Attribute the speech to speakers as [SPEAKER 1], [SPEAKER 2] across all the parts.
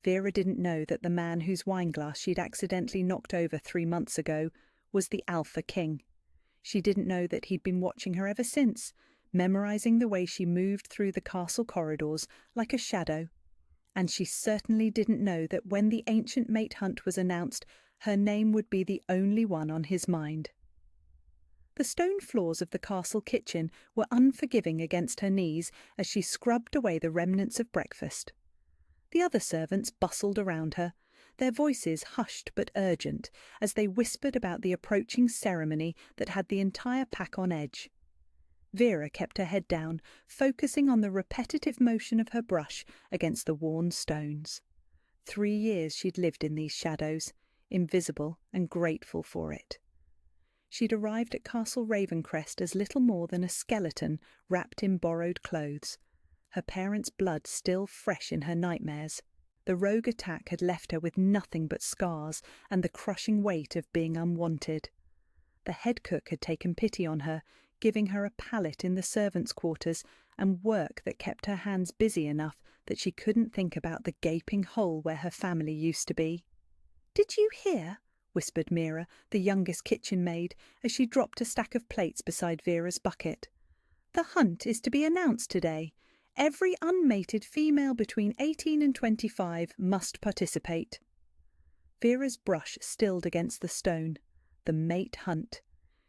[SPEAKER 1] Vera didn't know that the man whose wineglass she'd accidentally knocked over 3 months ago was the Alpha King. She didn't know that he'd been watching her ever since, memorizing the way she moved through the castle corridors like a shadow. And she certainly didn't know that when the ancient mate hunt was announced, her name would be the only one on his mind. The stone floors of the castle kitchen were unforgiving against her knees as she scrubbed away the remnants of breakfast. The other servants bustled around her, their voices hushed but urgent as they whispered about the approaching ceremony that had the entire pack on edge. Vera kept her head down, focusing on the repetitive motion of her brush against the worn stones. 3 years she'd lived in these shadows, invisible and grateful for it. She'd arrived at Castle Ravencrest as little more than a skeleton wrapped in borrowed clothes, her parents' blood still fresh in her nightmares. The rogue attack had left her with nothing but scars and the crushing weight of being unwanted. The head cook had taken pity on her, giving her a pallet in the servants' quarters and work that kept her hands busy enough that she couldn't think about the gaping hole where her family used to be. "Did you hear?" whispered Mira, the youngest kitchen maid, as she dropped a stack of plates beside Vera's bucket. "The hunt is to be announced today. Every unmated female between 18 and 25 must participate." Vera's brush stilled against the stone. The mate hunt.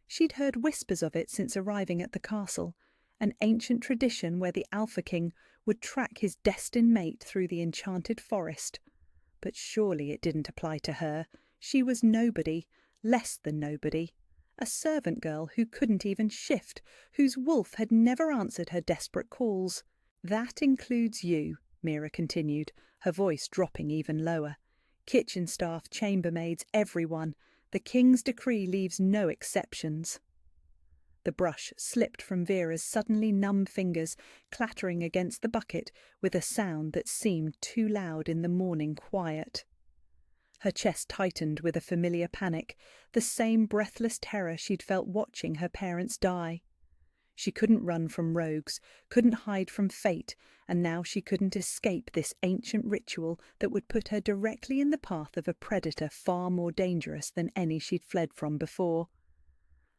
[SPEAKER 1] She'd heard whispers of it since arriving at the castle, an ancient tradition where the Alpha King would track his destined mate through the enchanted forest. But surely it didn't apply to her. She was nobody, less than nobody. A servant girl who couldn't even shift, whose wolf had never answered her desperate calls. "That includes you," Mira continued, her voice dropping even lower. "Kitchen staff, chambermaids, everyone. The King's decree leaves no exceptions." The brush slipped from Vera's suddenly numb fingers, clattering against the bucket with a sound that seemed too loud in the morning quiet. Her chest tightened with a familiar panic, the same breathless terror she'd felt watching her parents die. She couldn't run from rogues, couldn't hide from fate, and now she couldn't escape this ancient ritual that would put her directly in the path of a predator far more dangerous than any she'd fled from before.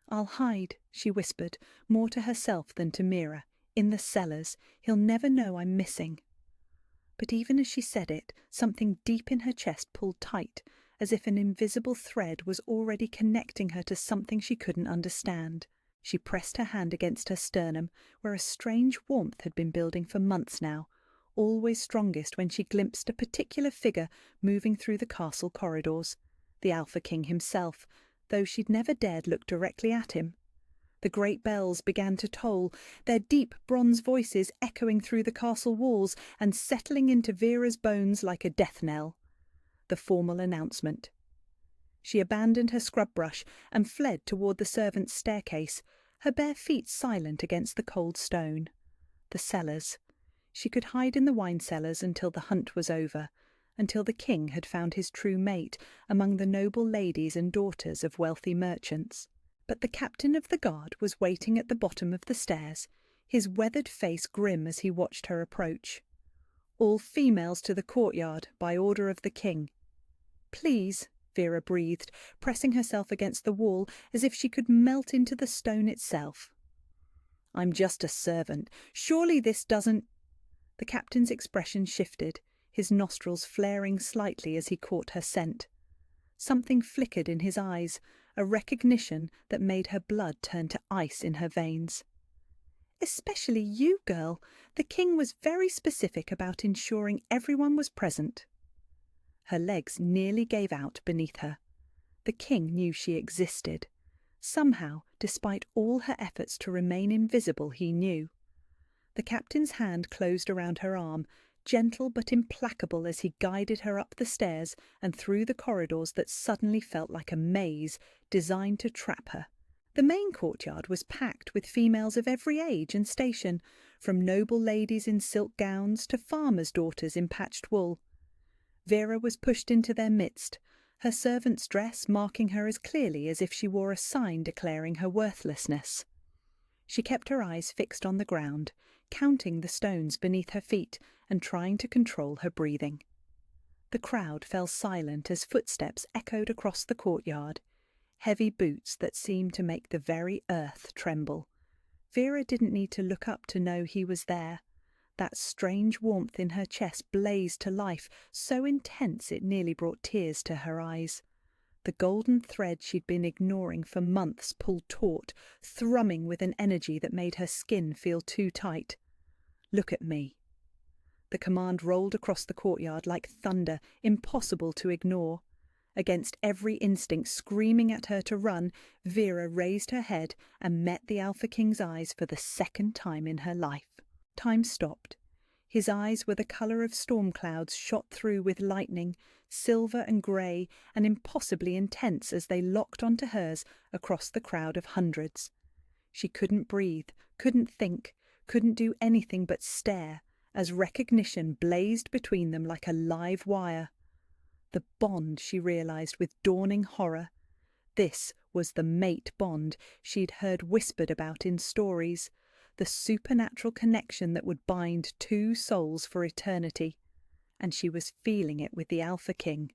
[SPEAKER 1] "I'll hide," she whispered, more to herself than to Mira. "In the cellars. He'll never know I'm missing." But even as she said it, something deep in her chest pulled tight, as if an invisible thread was already connecting her to something she couldn't understand. She pressed her hand against her sternum, where a strange warmth had been building for months now, always strongest when she glimpsed a particular figure moving through the castle corridors. The Alpha King himself, though she'd never dared look directly at him. The great bells began to toll, their deep bronze voices echoing through the castle walls and settling into Vera's bones like a death knell. The formal announcement. She abandoned her scrub brush and fled toward the servants' staircase, her bare feet silent against the cold stone. The cellars. She could hide in the wine cellars until the hunt was over, until the king had found his true mate among the noble ladies and daughters of wealthy merchants. But the captain of the guard was waiting at the bottom of the stairs, his weathered face grim as he watched her approach. "All females to the courtyard, by order of the king." "Please," Vera breathed, pressing herself against the wall as if she could melt into the stone itself. "I'm just a servant. Surely this doesn't—" The captain's expression shifted, his nostrils flaring slightly as he caught her scent. Something flickered in his eyes, a recognition that made her blood turn to ice in her veins. "Especially you, girl. The king was very specific about ensuring everyone was present." Her legs nearly gave out beneath her. The king knew she existed. Somehow, despite all her efforts to remain invisible, he knew. The captain's hand closed around her arm, gentle but implacable as he guided her up the stairs and through the corridors that suddenly felt like a maze designed to trap her. The main courtyard was packed with females of every age and station, from noble ladies in silk gowns to farmers' daughters in patched wool. Vera was pushed into their midst, her servant's dress marking her as clearly as if she wore a sign declaring her worthlessness. She kept her eyes fixed on the ground, counting the stones beneath her feet and trying to control her breathing. The crowd fell silent as footsteps echoed across the courtyard, heavy boots that seemed to make the very earth tremble. Vera didn't need to look up to know he was there. That strange warmth in her chest blazed to life, so intense it nearly brought tears to her eyes. The golden thread she'd been ignoring for months pulled taut, thrumming with an energy that made her skin feel too tight. "Look at me." The command rolled across the courtyard like thunder, impossible to ignore. Against every instinct screaming at her to run, Vera raised her head and met the Alpha King's eyes for the second time in her life. Time stopped. His eyes were the colour of storm clouds shot through with lightning, silver and grey and impossibly intense as they locked onto hers across the crowd of hundreds. She couldn't breathe, couldn't think, couldn't do anything but stare, as recognition blazed between them like a live wire. The bond, she realised with dawning horror. This was the mate bond she'd heard whispered about in stories, the supernatural connection that would bind two souls for eternity. And she was feeling it with the Alpha King.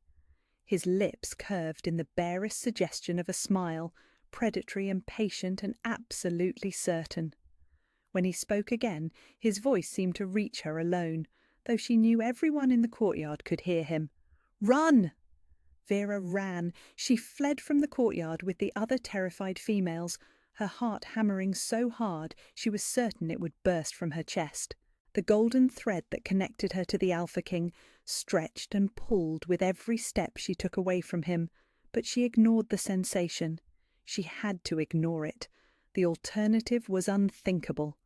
[SPEAKER 1] His lips curved in the barest suggestion of a smile, predatory and patient and absolutely certain. When he spoke again, his voice seemed to reach her alone, though she knew everyone in the courtyard could hear him. "Run!" Vera ran. She fled from the courtyard with the other terrified females, her heart hammering so hard she was certain it would burst from her chest. The golden thread that connected her to the Alpha King stretched and pulled with every step she took away from him, but she ignored the sensation. She had to ignore it. The alternative was unthinkable.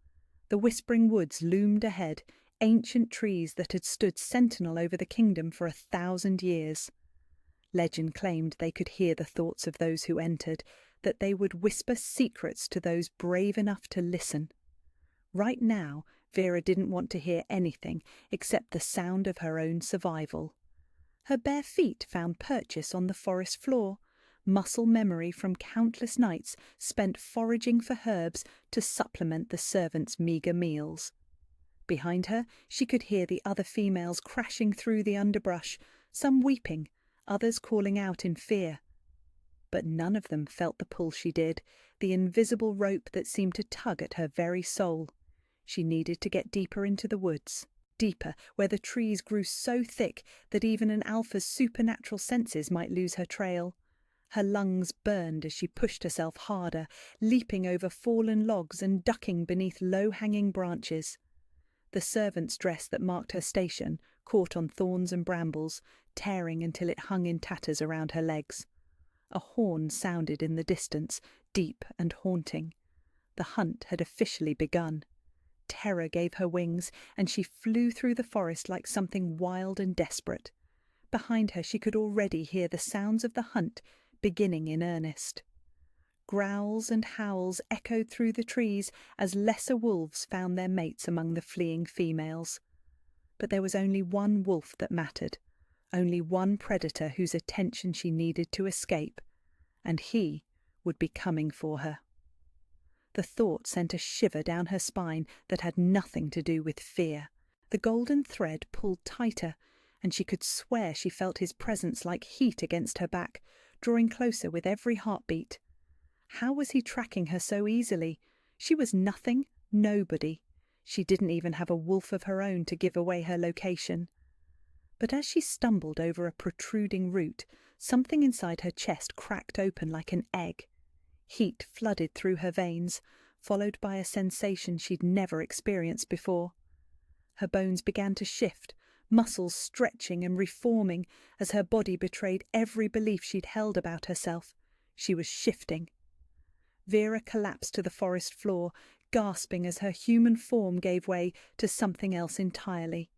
[SPEAKER 1] The whispering woods loomed ahead, ancient trees that had stood sentinel over the kingdom for 1,000 years. Legend claimed they could hear the thoughts of those who entered, that they would whisper secrets to those brave enough to listen. Right now, Vera didn't want to hear anything except the sound of her own survival. Her bare feet found purchase on the forest floor, muscle memory from countless nights spent foraging for herbs to supplement the servants' meagre meals. Behind her, she could hear the other females crashing through the underbrush, some weeping, others calling out in fear. But none of them felt the pull she did, the invisible rope that seemed to tug at her very soul. She needed to get deeper into the woods, deeper, where the trees grew so thick that even an alpha's supernatural senses might lose her trail. Her lungs burned as she pushed herself harder, leaping over fallen logs and ducking beneath low-hanging branches. The servant's dress that marked her station caught on thorns and brambles, tearing until it hung in tatters around her legs. A horn sounded in the distance, deep and haunting. The hunt had officially begun. Terror gave her wings, and she flew through the forest like something wild and desperate. Behind her she could already hear the sounds of the hunt beginning in earnest. Growls and howls echoed through the trees as lesser wolves found their mates among the fleeing females. But there was only one wolf that mattered, only one predator whose attention she needed to escape, and he would be coming for her. The thought sent a shiver down her spine that had nothing to do with fear. The golden thread pulled tighter, and she could swear she felt his presence like heat against her back, drawing closer with every heartbeat. How was he tracking her so easily? She was nothing, nobody. She didn't even have a wolf of her own to give away her location. But as she stumbled over a protruding root, something inside her chest cracked open like an egg. Heat flooded through her veins, followed by a sensation she'd never experienced before. Her bones began to shift, muscles stretching and reforming as her body betrayed every belief she'd held about herself. She was shifting. Vera collapsed to the forest floor, gasping as her human form gave way to something else entirely.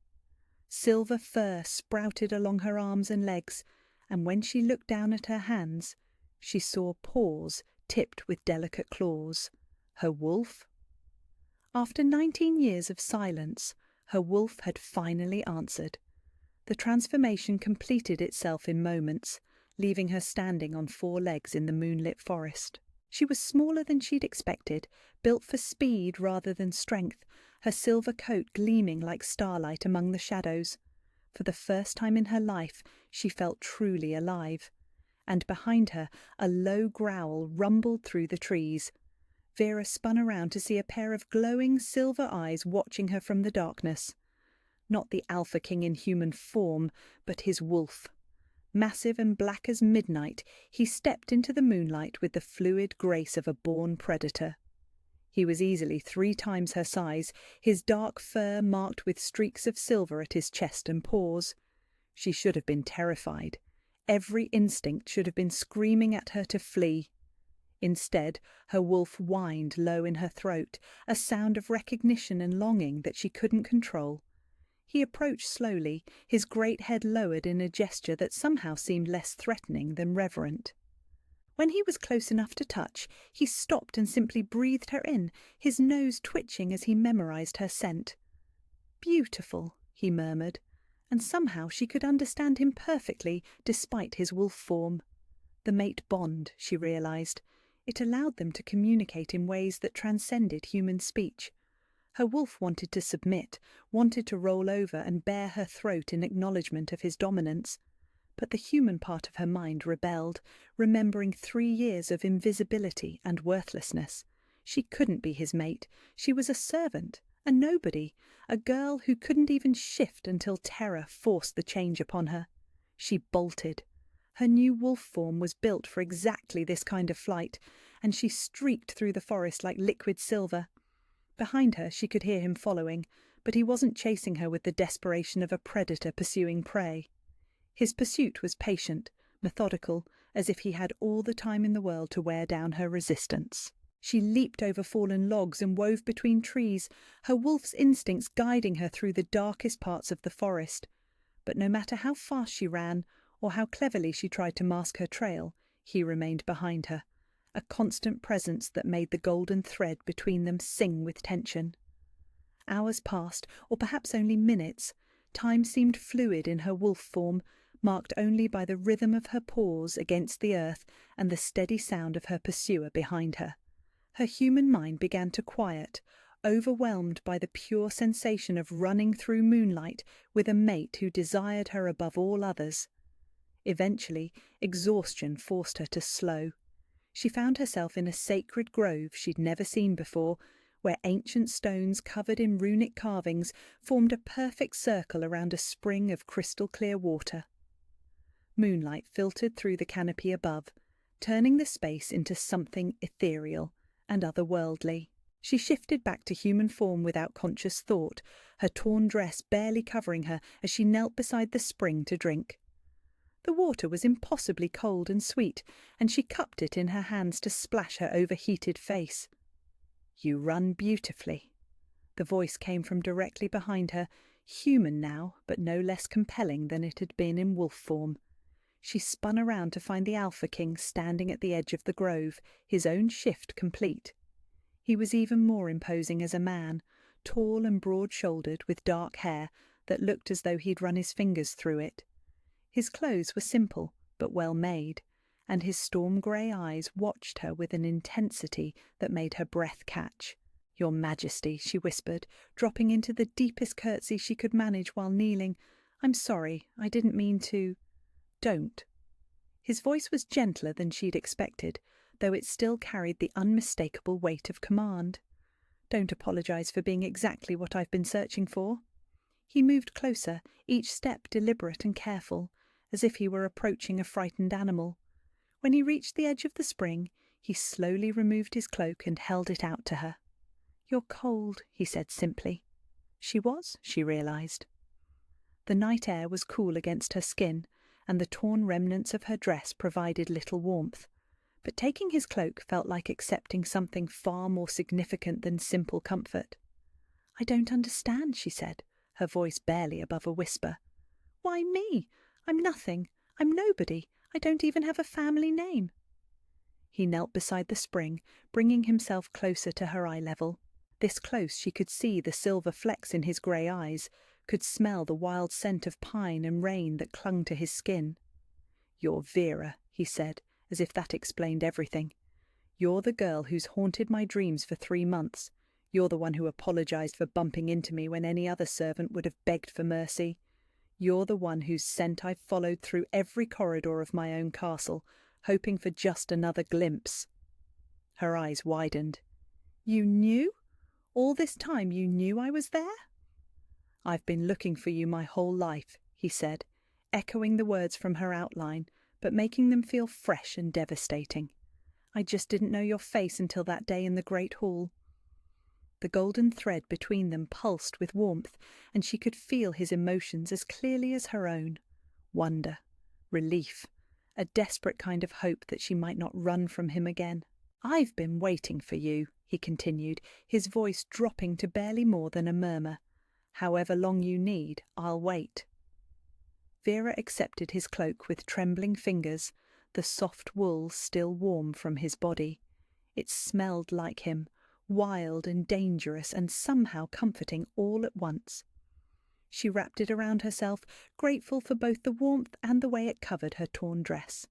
[SPEAKER 1] Silver fur sprouted along her arms and legs, and when she looked down at her hands, she saw paws tipped with delicate claws. Her wolf? After 19 years of silence, her wolf had finally answered. The transformation completed itself in moments, leaving her standing on 4 legs in the moonlit forest. She was smaller than she'd expected, built for speed rather than strength, her silver coat gleaming like starlight among the shadows. For the first time in her life, she felt truly alive. And behind her, a low growl rumbled through the trees. Vera spun around to see a pair of glowing silver eyes watching her from the darkness. Not the Alpha King in human form, but his wolf. Massive and black as midnight, he stepped into the moonlight with the fluid grace of a born predator. He was easily 3 times her size, his dark fur marked with streaks of silver at his chest and paws. She should have been terrified. Every instinct should have been screaming at her to flee. Instead, her wolf whined low in her throat, a sound of recognition and longing that she couldn't control. He approached slowly, his great head lowered in a gesture that somehow seemed less threatening than reverent. When he was close enough to touch, he stopped and simply breathed her in, his nose twitching as he memorized her scent. "Beautiful," he murmured, and somehow she could understand him perfectly despite his wolf form. The mate bond, she realized. It allowed them to communicate in ways that transcended human speech. Her wolf wanted to submit, wanted to roll over and bare her throat in acknowledgement of his dominance. But the human part of her mind rebelled, remembering 3 years of invisibility and worthlessness. She couldn't be his mate. She was a servant, a nobody, a girl who couldn't even shift until terror forced the change upon her. She bolted. Her new wolf form was built for exactly this kind of flight, and she streaked through the forest like liquid silver. Behind her she could hear him following, but he wasn't chasing her with the desperation of a predator pursuing prey. His pursuit was patient, methodical, as if he had all the time in the world to wear down her resistance. She leaped over fallen logs and wove between trees, her wolf's instincts guiding her through the darkest parts of the forest. But no matter how fast she ran, or how cleverly she tried to mask her trail, he remained behind her, a constant presence that made the golden thread between them sing with tension. Hours passed, or perhaps only minutes. Time seemed fluid in her wolf form, marked only by the rhythm of her paws against the earth and the steady sound of her pursuer behind her. Her human mind began to quiet, overwhelmed by the pure sensation of running through moonlight with a mate who desired her above all others. Eventually, exhaustion forced her to slow. She found herself in a sacred grove she'd never seen before, where ancient stones covered in runic carvings formed a perfect circle around a spring of crystal-clear water. Moonlight filtered through the canopy above, turning the space into something ethereal and otherworldly. She shifted back to human form without conscious thought, her torn dress barely covering her as she knelt beside the spring to drink. The water was impossibly cold and sweet, and she cupped it in her hands to splash her overheated face. "You run beautifully." The voice came from directly behind her, human now, but no less compelling than it had been in wolf form. She spun around to find the Alpha King standing at the edge of the grove, his own shift complete. He was even more imposing as a man, tall and broad-shouldered with dark hair that looked as though he'd run his fingers through it. His clothes were simple but well made, and his storm-grey eyes watched her with an intensity that made her breath catch. "Your Majesty," she whispered, dropping into the deepest curtsy she could manage while kneeling. "I'm sorry, I didn't mean to—" "Don't." His voice was gentler than she'd expected, though it still carried the unmistakable weight of command. "Don't apologize for being exactly what I've been searching for." He moved closer, each step deliberate and careful, as if he were approaching a frightened animal. When he reached the edge of the spring, he slowly removed his cloak and held it out to her. "You're cold," he said simply. She was, she realized. The night air was cool against her skin, and the torn remnants of her dress provided little warmth. But taking his cloak felt like accepting something far more significant than simple comfort. "I don't understand," she said, her voice barely above a whisper. "Why me? I'm nothing. I'm nobody. I don't even have a family name." He knelt beside the spring, bringing himself closer to her eye level. This close she could see the silver flecks in his grey eyes, could smell the wild scent of pine and rain that clung to his skin. "You're Vera," he said, as if that explained everything. "You're the girl who's haunted my dreams for 3 months. You're the one who apologized for bumping into me when any other servant would have begged for mercy. You're the one whose scent I've followed through every corridor of my own castle, hoping for just another glimpse." Her eyes widened. "You knew? All this time you knew I was there?" "I've been looking for you my whole life," he said, echoing the words from her outline, but making them feel fresh and devastating. "I just didn't know your face until that day in the Great Hall." The golden thread between them pulsed with warmth, and she could feel his emotions as clearly as her own. Wonder, relief, a desperate kind of hope that she might not run from him again. "I've been waiting for you," he continued, his voice dropping to barely more than a murmur. "However long you need, I'll wait." Vera accepted his cloak with trembling fingers, the soft wool still warm from his body. It smelled like him, wild and dangerous and somehow comforting all at once. She wrapped it around herself, grateful for both the warmth and the way it covered her torn dress.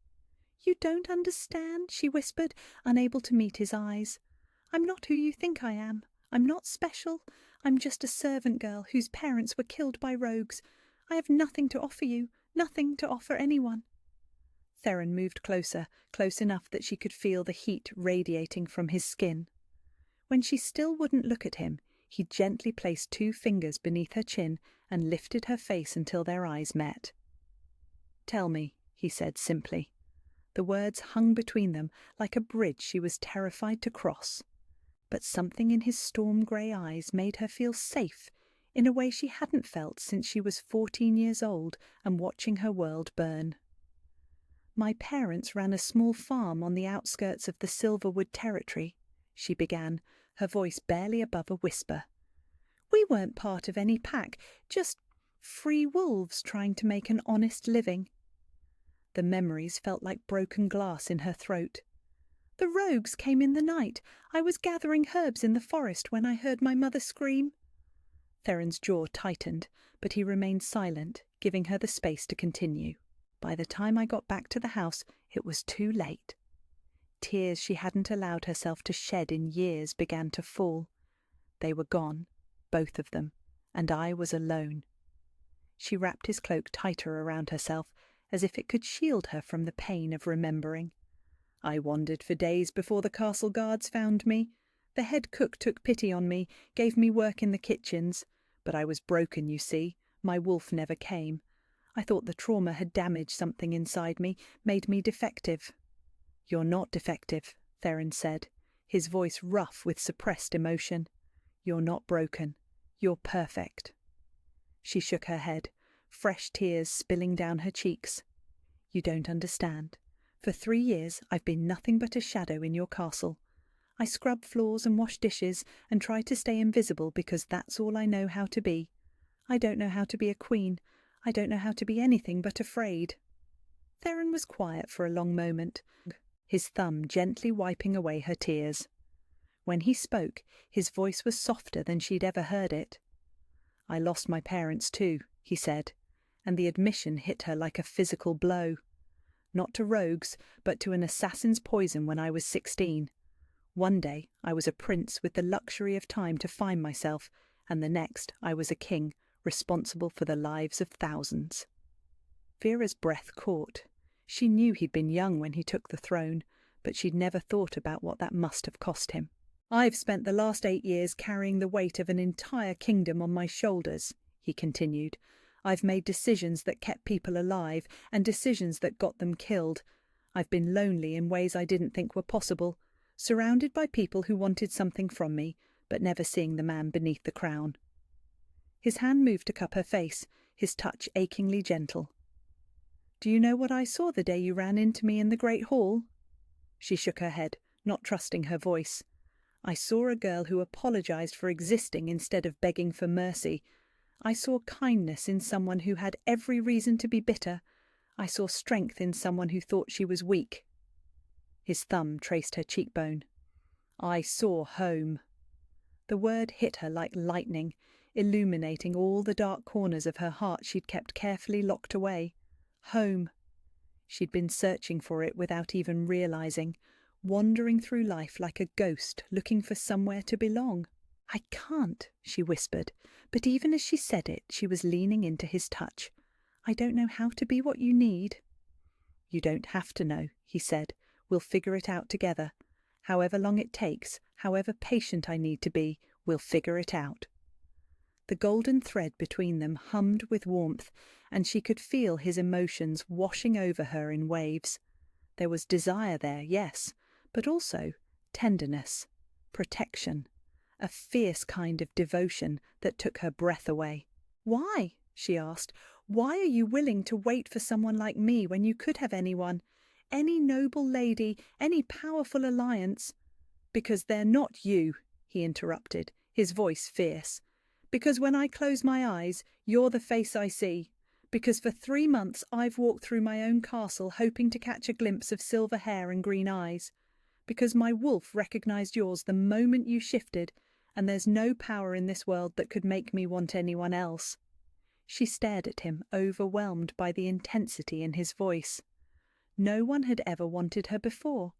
[SPEAKER 1] "You don't understand," she whispered, unable to meet his eyes. "I'm not who you think I am. I'm not special. I'm just a servant girl whose parents were killed by rogues. I have nothing to offer you, nothing to offer anyone." Theron moved closer, close enough that she could feel the heat radiating from his skin. When she still wouldn't look at him, he gently placed 2 fingers beneath her chin and lifted her face until their eyes met. "Tell me," he said simply. The words hung between them like a bridge she was terrified to cross. But something in his storm-grey eyes made her feel safe in a way she hadn't felt since she was 14 years old and watching her world burn. "My parents ran a small farm on the outskirts of the Silverwood territory," she began, her voice barely above a whisper. "We weren't part of any pack, just free wolves trying to make an honest living." The memories felt like broken glass in her throat. "The rogues came in the night. I was gathering herbs in the forest when I heard my mother scream." Theron's jaw tightened, but he remained silent, giving her the space to continue. "By the time I got back to the house, it was too late." Tears she hadn't allowed herself to shed in years began to fall. They were gone, both of them, and I was alone. She wrapped his cloak tighter around herself, as if it could shield her from the pain of remembering. "I wandered for days before the castle guards found me. The head cook took pity on me, gave me work in the kitchens. But I was broken, you see. My wolf never came. I thought the trauma had damaged something inside me, made me defective." "You're not defective," Theron said, his voice rough with suppressed emotion. "You're not broken. You're perfect." She shook her head, fresh tears spilling down her cheeks. "You don't understand. For 3 years I've been nothing but a shadow in your castle. I scrub floors and wash dishes and try to stay invisible because that's all I know how to be. I don't know how to be a queen. I don't know how to be anything but afraid." Theron was quiet for a long moment, his thumb gently wiping away her tears. When he spoke, his voice was softer than she'd ever heard it. "I lost my parents too," he said, and the admission hit her like a physical blow. "Not to rogues, but to an assassin's poison when I was 16. One day I was a prince with the luxury of time to find myself, and the next I was a king, responsible for the lives of thousands." Vera's breath caught. She knew he'd been young when he took the throne, but she'd never thought about what that must have cost him. "I've spent the last 8 years carrying the weight of an entire kingdom on my shoulders," he continued. "I've made decisions that kept people alive and decisions that got them killed. I've been lonely in ways I didn't think were possible, surrounded by people who wanted something from me, but never seeing the man beneath the crown." His hand moved to cup her face, his touch achingly gentle. "Do you know what I saw the day you ran into me in the Great Hall?" She shook her head, not trusting her voice. "I saw a girl who apologized for existing instead of begging for mercy. I saw kindness in someone who had every reason to be bitter. I saw strength in someone who thought she was weak." His thumb traced her cheekbone. "I saw home." The word hit her like lightning, illuminating all the dark corners of her heart she'd kept carefully locked away. Home. She'd been searching for it without even realizing, wandering through life like a ghost looking for somewhere to belong. "I can't," she whispered, but even as she said it, she was leaning into his touch. I don't know how to be what you need." "You don't have to know," he said. "We'll figure it out together. However long it takes, however patient I need to be, we'll figure it out." The golden thread between them hummed with warmth, and she could feel his emotions washing over her in waves. There was desire there, yes, but also tenderness, protection, a fierce kind of devotion that took her breath away. "Why?" she asked. "Why are you willing to wait for someone like me when you could have anyone, any noble lady, any powerful alliance?" "Because they're not you," he interrupted, his voice fierce. "Because when I close my eyes, you're the face I see. Because for 3 months I've walked through my own castle hoping to catch a glimpse of silver hair and green eyes. Because my wolf recognized yours the moment you shifted, and there's no power in this world that could make me want anyone else." She stared at him, overwhelmed by the intensity in his voice. No one had ever wanted her before.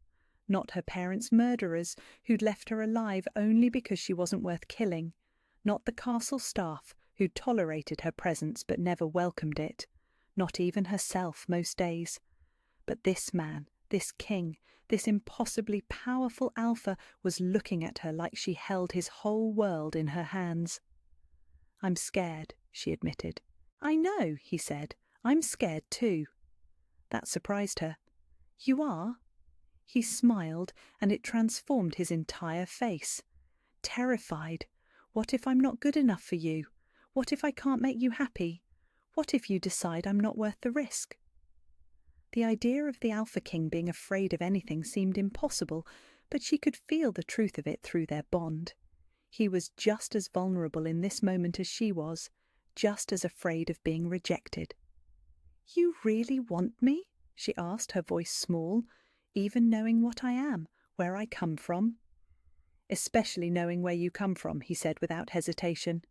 [SPEAKER 1] Not her parents' murderers, who'd left her alive only because she wasn't worth killing. Not the castle staff, who'd tolerated her presence but never welcomed it. Not even herself most days. But this man, this king, this impossibly powerful alpha was looking at her like she held his whole world in her hands. "I'm scared," she admitted. "I know," he said. "I'm scared too." That surprised her. "You are?" He smiled, and it transformed his entire face. Terrified. What if I'm not good enough for you? What if I can't make you happy? What if you decide I'm not worth the risk? The idea of the Alpha King being afraid of anything seemed impossible, but she could feel the truth of it through their bond. He was just as vulnerable in this moment as she was, just as afraid of being rejected. "You really want me?" she asked, her voice small. "Even knowing what I am, where I come from?" "Especially knowing where you come from," he said without hesitation.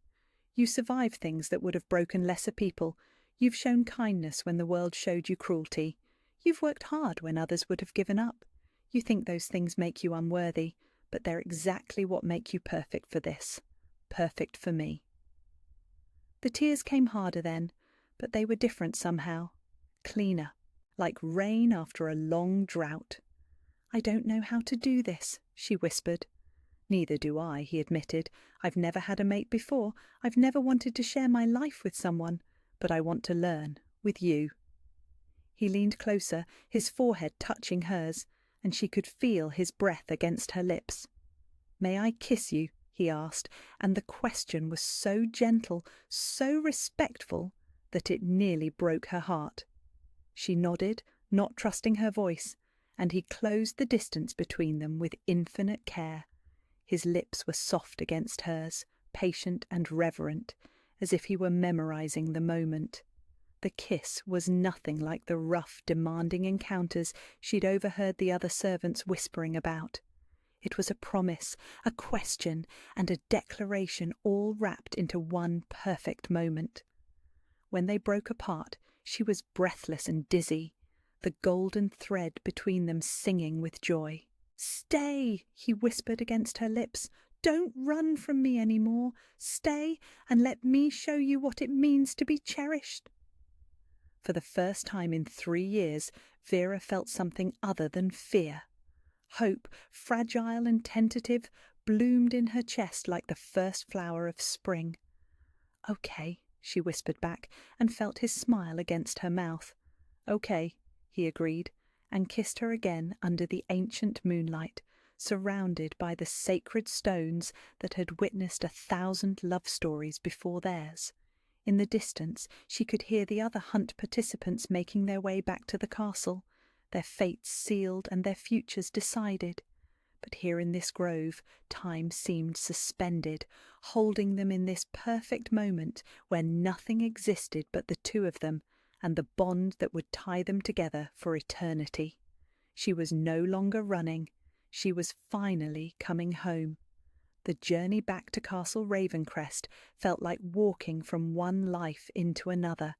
[SPEAKER 1] "You survived things that would have broken lesser people. You've shown kindness when the world showed you cruelty. You've worked hard when others would have given up. You think those things make you unworthy, but they're exactly what make you perfect for this. Perfect for me." The tears came harder then, but they were different somehow. Cleaner, like rain after a long drought. "I don't know how to do this," she whispered. "Neither do I," he admitted. "I've never had a mate before. I've never wanted to share my life with someone, but I want to learn, with you." He leaned closer, his forehead touching hers, and she could feel his breath against her lips. "May I kiss you?" he asked, and the question was so gentle, so respectful, that it nearly broke her heart. She nodded, not trusting her voice, and he closed the distance between them with infinite care. His lips were soft against hers, patient and reverent, as if he were memorizing the moment. The kiss was nothing like the rough, demanding encounters she'd overheard the other servants whispering about. It was a promise, a question, and a declaration all wrapped into one perfect moment. When they broke apart, she was breathless and dizzy, the golden thread between them singing with joy. "Stay," he whispered against her lips. "Don't run from me any more. Stay and let me show you what it means to be cherished." For the first time in 3 years, Vera felt something other than fear. Hope, fragile and tentative, bloomed in her chest like the first flower of spring. "Okay," she whispered back, and felt his smile against her mouth. "Okay," he agreed, and kissed her again under the ancient moonlight, surrounded by the sacred stones that had witnessed 1,000 love stories before theirs. In the distance she could hear the other hunt participants making their way back to the castle, their fates sealed and their futures decided. But here in this grove, time seemed suspended, holding them in this perfect moment where nothing existed but the two of them and the bond that would tie them together for eternity. She was no longer running. She was finally coming home. The journey back to Castle Ravencrest felt like walking from one life into another.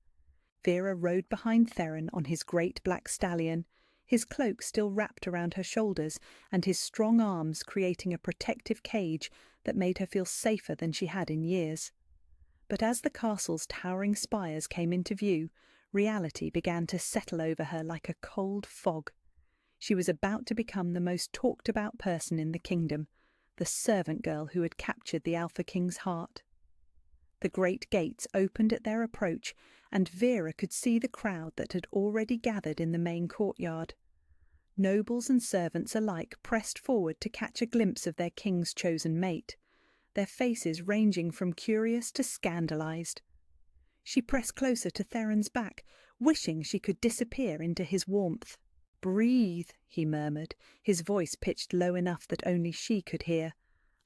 [SPEAKER 1] Vera rode behind Theron on his great black stallion, his cloak still wrapped around her shoulders and his strong arms creating a protective cage that made her feel safer than she had in years. But as the castle's towering spires came into view, Reality began to settle over her like a cold fog. She was about to become the most talked-about person in the kingdom, the servant girl who had captured the Alpha King's heart. The great gates opened at their approach, and Vera could see the crowd that had already gathered in the main courtyard. Nobles and servants alike pressed forward to catch a glimpse of their king's chosen mate, their faces ranging from curious to scandalized. She pressed closer to Theron's back, wishing she could disappear into his warmth. "Breathe," he murmured, his voice pitched low enough that only she could hear.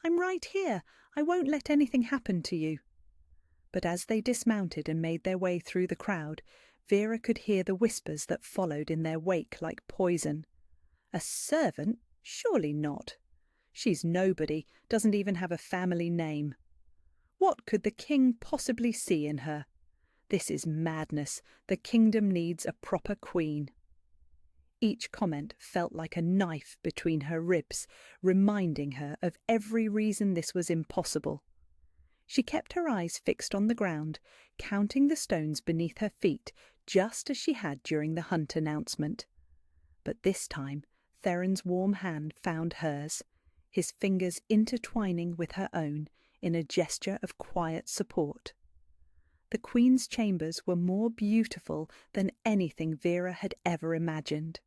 [SPEAKER 1] "I'm right here. I won't let anything happen to you." But as they dismounted and made their way through the crowd, Vera could hear the whispers that followed in their wake like poison. A servant? Surely not. She's nobody, doesn't even have a family name. What could the king possibly see in her? This is madness. The kingdom needs a proper queen. Each comment felt like a knife between her ribs, reminding her of every reason this was impossible. She kept her eyes fixed on the ground, counting the stones beneath her feet, just as she had during the hunt announcement. But this time, Theron's warm hand found hers, his fingers intertwining with her own in a gesture of quiet support. The Queen's chambers were more beautiful than anything Vera had ever imagined.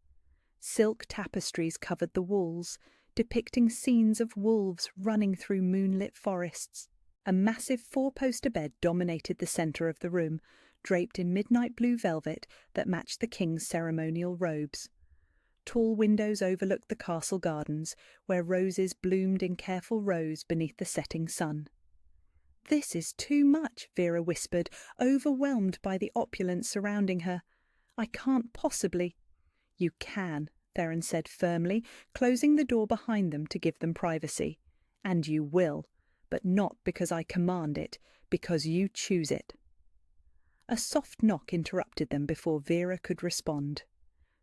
[SPEAKER 1] Silk tapestries covered the walls, depicting scenes of wolves running through moonlit forests. A massive four-poster bed dominated the centre of the room, draped in midnight blue velvet that matched the king's ceremonial robes. Tall windows overlooked the castle gardens, where roses bloomed in careful rows beneath the setting sun. "This is too much," Vera whispered, overwhelmed by the opulence surrounding her. "I can't possibly—" "You can," Theron said firmly, closing the door behind them to give them privacy. "And you will. But not because I command it, because you choose it." A soft knock interrupted them before Vera could respond.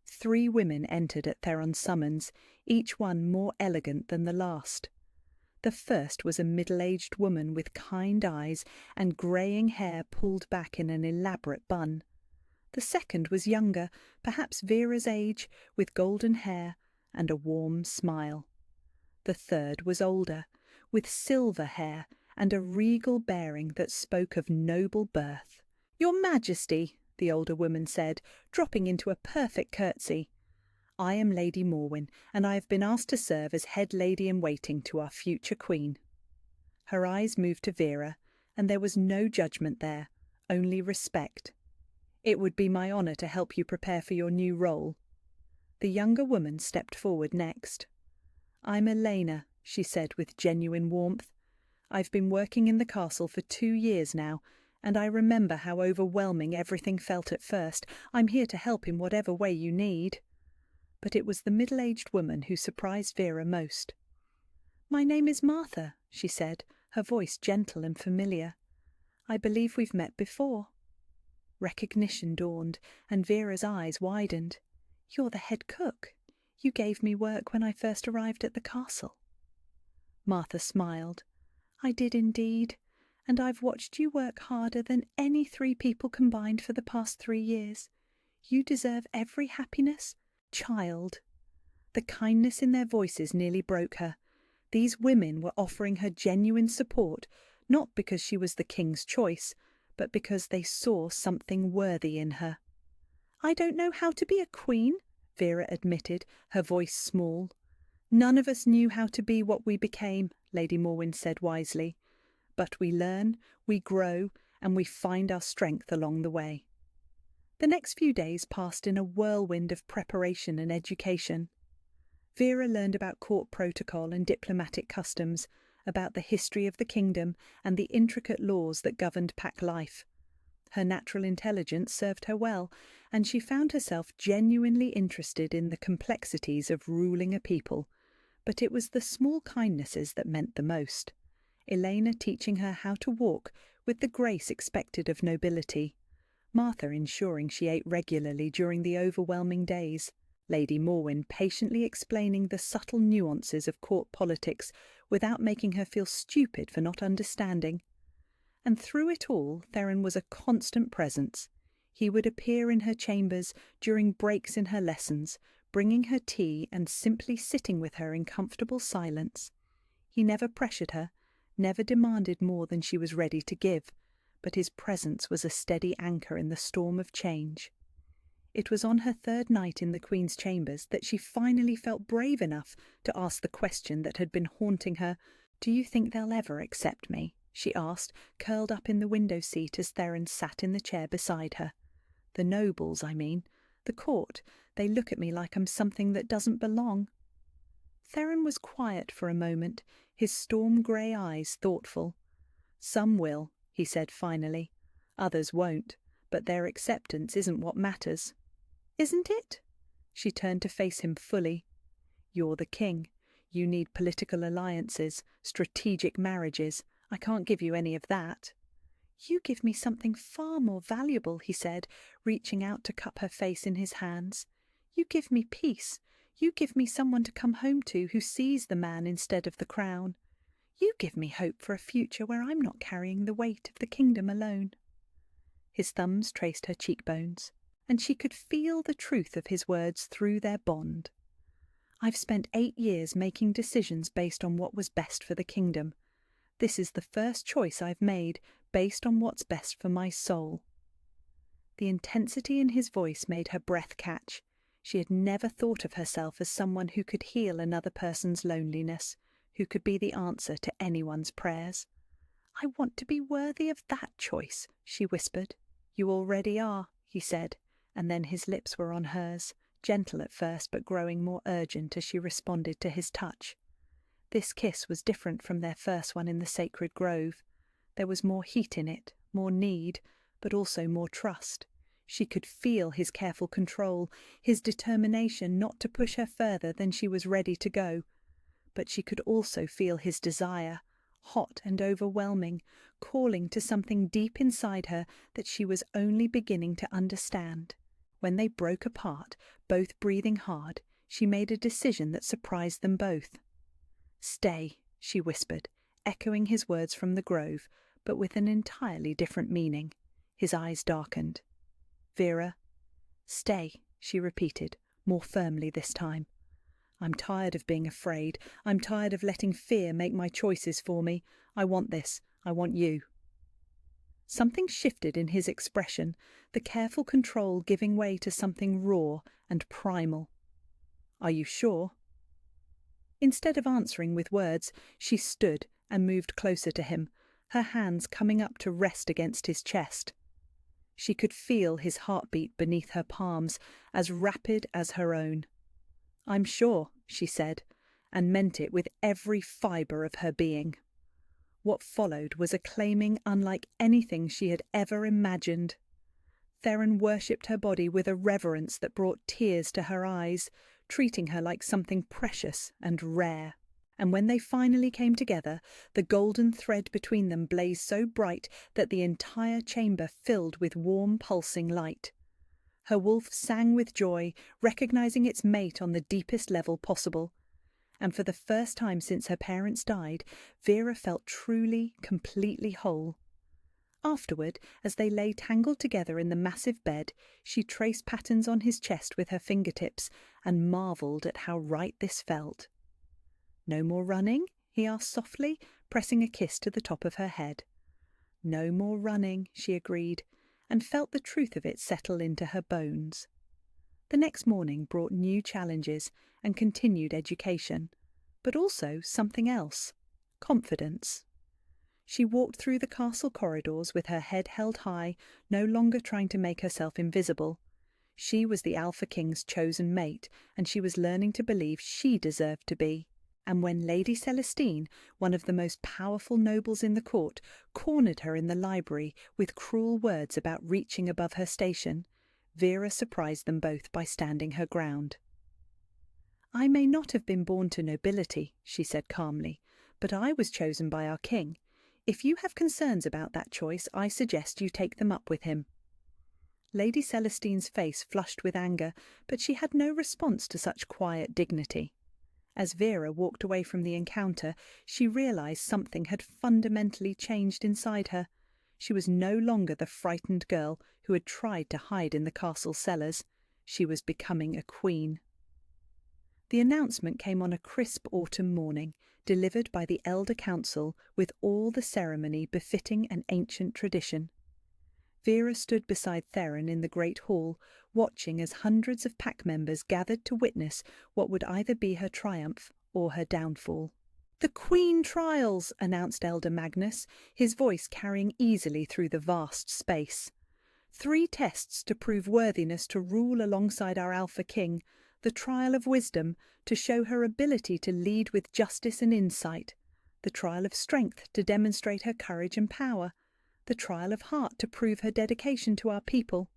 [SPEAKER 1] 3 women entered at Theron's summons, each one more elegant than the last. The first was a middle-aged woman with kind eyes and greying hair pulled back in an elaborate bun. The second was younger, perhaps Vera's age, with golden hair and a warm smile. The third was older, with silver hair and a regal bearing that spoke of noble birth. "Your Majesty," the older woman said, dropping into a perfect curtsy, "I am Lady Morwen, and I have been asked to serve as head lady-in-waiting to our future queen." Her eyes moved to Vera, and there was no judgment there, only respect. "It would be my honour to help you prepare for your new role." The younger woman stepped forward next. "I'm Elena," she said with genuine warmth. "I've been working in the castle for 2 years now, and I remember how overwhelming everything felt at first. I'm here to help in whatever way you need." But it was the middle-aged woman who surprised Vera most. "My name is Martha," she said, her voice gentle and familiar. "I believe we've met before." Recognition dawned, and Vera's eyes widened. "You're the head cook. You gave me work when I first arrived at the castle." Martha smiled. "I did indeed, and I've watched you work harder than any 3 people combined for the past 3 years. You deserve every happiness. Child." The kindness in their voices nearly broke her. These women were offering her genuine support, not because she was the king's choice, but because they saw something worthy in her. "I don't know how to be a queen," Vera admitted, her voice small. "None of us knew how to be what we became," Lady Morwen said wisely. "But we learn, we grow, and we find our strength along the way." The next few days passed in a whirlwind of preparation and education. Vera learned about court protocol and diplomatic customs, about the history of the kingdom and the intricate laws that governed pack life. Her natural intelligence served her well, and she found herself genuinely interested in the complexities of ruling a people. But it was the small kindnesses that meant the most. Elena teaching her how to walk with the grace expected of nobility. Martha ensuring she ate regularly during the overwhelming days. Lady Morwen patiently explaining the subtle nuances of court politics without making her feel stupid for not understanding. And through it all, Theron was a constant presence. He would appear in her chambers during breaks in her lessons, bringing her tea and simply sitting with her in comfortable silence. He never pressured her, never demanded more than she was ready to give, but his presence was a steady anchor in the storm of change. It was on her third night in the Queen's chambers that she finally felt brave enough to ask the question that had been haunting her. "Do you think they'll ever accept me?" she asked, curled up in the window seat as Theron sat in the chair beside her. "The nobles, I mean. The court. They look at me like I'm something that doesn't belong." Theron was quiet for a moment, his storm-grey eyes thoughtful. "Some will," he said finally. "Others won't, but their acceptance isn't what matters." "Isn't it?" She turned to face him fully. "You're the king. You need political alliances, strategic marriages. I can't give you any of that." "You give me something far more valuable," he said, reaching out to cup her face in his hands. "You give me peace. You give me someone to come home to who sees the man instead of the crown. You give me hope for a future where I'm not carrying the weight of the kingdom alone." His thumbs traced her cheekbones, and she could feel the truth of his words through their bond. "I've spent 8 years making decisions based on what was best for the kingdom. This is the first choice I've made based on what's best for my soul." The intensity in his voice made her breath catch. She had never thought of herself as someone who could heal another person's loneliness, who could be the answer to anyone's prayers. "I want to be worthy of that choice," she whispered. "You already are," he said, and then his lips were on hers, gentle at first but growing more urgent as she responded to his touch. This kiss was different from their first one in the sacred grove. There was more heat in it, more need, but also more trust. She could feel his careful control, his determination not to push her further than she was ready to go. But she could also feel his desire, hot and overwhelming, calling to something deep inside her that she was only beginning to understand. When they broke apart, both breathing hard, she made a decision that surprised them both. "Stay," she whispered, echoing his words from the grove, but with an entirely different meaning. His eyes darkened. "Vera." "Stay," she repeated, more firmly this time. "I'm tired of being afraid. I'm tired of letting fear make my choices for me. I want this. I want you." Something shifted in his expression, the careful control giving way to something raw and primal. "Are you sure?" Instead of answering with words, she stood and moved closer to him, her hands coming up to rest against his chest. She could feel his heartbeat beneath her palms, as rapid as her own. "I'm sure," she said, and meant it with every fibre of her being. What followed was a claiming unlike anything she had ever imagined. Theron worshipped her body with a reverence that brought tears to her eyes, treating her like something precious and rare. And when they finally came together, the golden thread between them blazed so bright that the entire chamber filled with warm, pulsing light. Her wolf sang with joy, recognizing its mate on the deepest level possible. And for the first time since her parents died, Vera felt truly, completely whole. Afterward, as they lay tangled together in the massive bed, she traced patterns on his chest with her fingertips and marvelled at how right this felt. "No more running?" he asked softly, pressing a kiss to the top of her head. "No more running," she agreed, and felt the truth of it settle into her bones. The next morning brought new challenges and continued education, but also something else: confidence. She walked through the castle corridors with her head held high, no longer trying to make herself invisible. She was the Alpha King's chosen mate, and she was learning to believe she deserved to be. And when Lady Celestine, one of the most powerful nobles in the court, cornered her in the library with cruel words about reaching above her station, Vera surprised them both by standing her ground. "I may not have been born to nobility," she said calmly, "but I was chosen by our king. If you have concerns about that choice, I suggest you take them up with him." Lady Celestine's face flushed with anger, but she had no response to such quiet dignity. As Vera walked away from the encounter, she realized something had fundamentally changed inside her. She was no longer the frightened girl who had tried to hide in the castle cellars. She was becoming a queen. The announcement came on a crisp autumn morning, delivered by the elder council with all the ceremony befitting an ancient tradition. Vera stood beside Theron in the great hall, watching as hundreds of pack members gathered to witness what would either be her triumph or her downfall. "The Queen trials!" announced Elder Magnus, his voice carrying easily through the vast space. 3 tests to prove worthiness to rule alongside our Alpha King, the trial of wisdom to show her ability to lead with justice and insight, the trial of strength to demonstrate her courage and power, the trial of heart to prove her dedication to our people.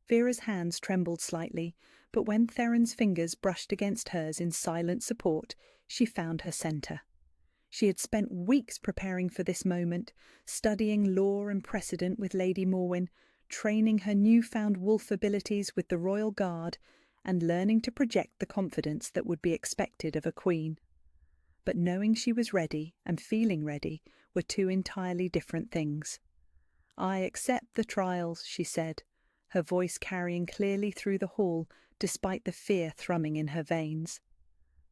[SPEAKER 1] Vera's hands trembled slightly, but when Theron's fingers brushed against hers in silent support, she found her centre. She had spent weeks preparing for this moment, studying law and precedent with Lady Morwen, training her newfound wolf abilities with the Royal Guard, and learning to project the confidence that would be expected of a queen. But knowing she was ready and feeling ready were 2 entirely different things. "I accept the trials," she said, her voice carrying clearly through the hall despite the fear thrumming in her veins.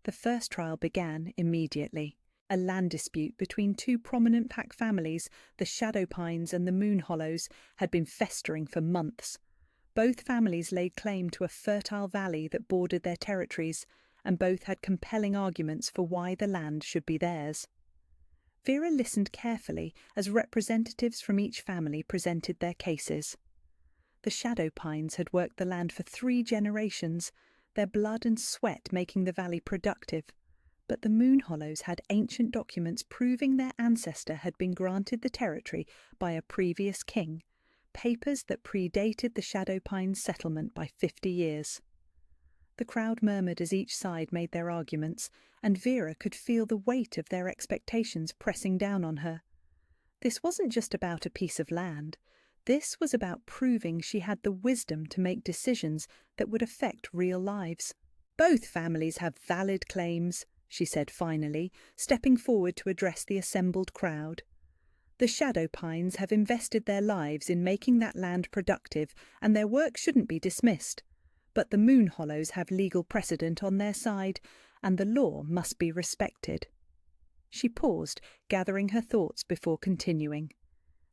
[SPEAKER 1] The first trial began immediately. A land dispute between 2 prominent pack families, the Shadow Pines and the Moon Hollows, had been festering for months. Both families laid claim to a fertile valley that bordered their territories, and both had compelling arguments for why the land should be theirs. Vera listened carefully as representatives from each family presented their cases. The Shadow Pines had worked the land for 3 generations, their blood and sweat making the valley productive, but the Moon Hollows had ancient documents proving their ancestor had been granted the territory by a previous king, papers that predated the Shadow Pines settlement by 50 years. The crowd murmured as each side made their arguments, and Vera could feel the weight of their expectations pressing down on her. This wasn't just about a piece of land. This was about proving she had the wisdom to make decisions that would affect real lives. "Both families have valid claims," she said finally, stepping forward to address the assembled crowd. "The Shadow Pines have invested their lives in making that land productive, and their work shouldn't be dismissed. But the Moon Hollows have legal precedent on their side, and the law must be respected." She paused, gathering her thoughts before continuing.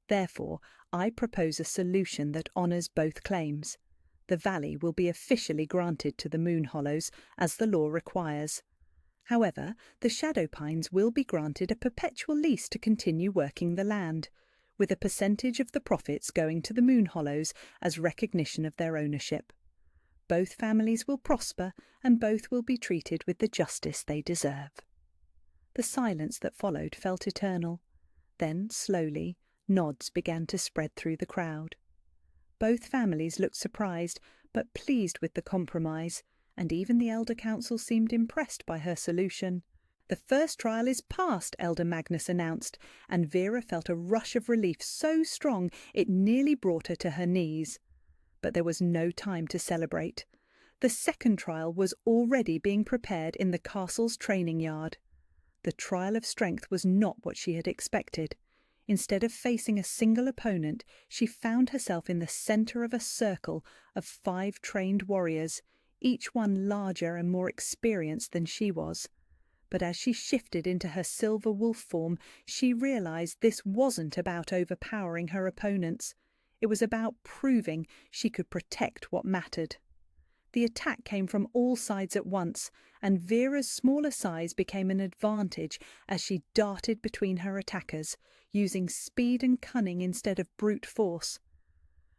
[SPEAKER 1] "Therefore, I propose a solution that honours both claims. The valley will be officially granted to the Moon Hollows, as the law requires. However, the Shadow Pines will be granted a perpetual lease to continue working the land, with a percentage of the profits going to the Moon Hollows as recognition of their ownership. Both families will prosper, and both will be treated with the justice they deserve." The silence that followed felt eternal. Then, slowly, nods began to spread through the crowd. Both families looked surprised, but pleased with the compromise, and even the Elder Council seemed impressed by her solution. "The first trial is past," Elder Magnus announced, and Vera felt a rush of relief so strong it nearly brought her to her knees. But there was no time to celebrate. The second trial was already being prepared in the castle's training yard. The trial of strength was not what she had expected. Instead of facing a single opponent, she found herself in the centre of a circle of 5 trained warriors, each one larger and more experienced than she was. But as she shifted into her silver wolf form, she realised this wasn't about overpowering her opponents. It was about proving she could protect what mattered. The attack came from all sides at once, and Vera's smaller size became an advantage as she darted between her attackers, using speed and cunning instead of brute force.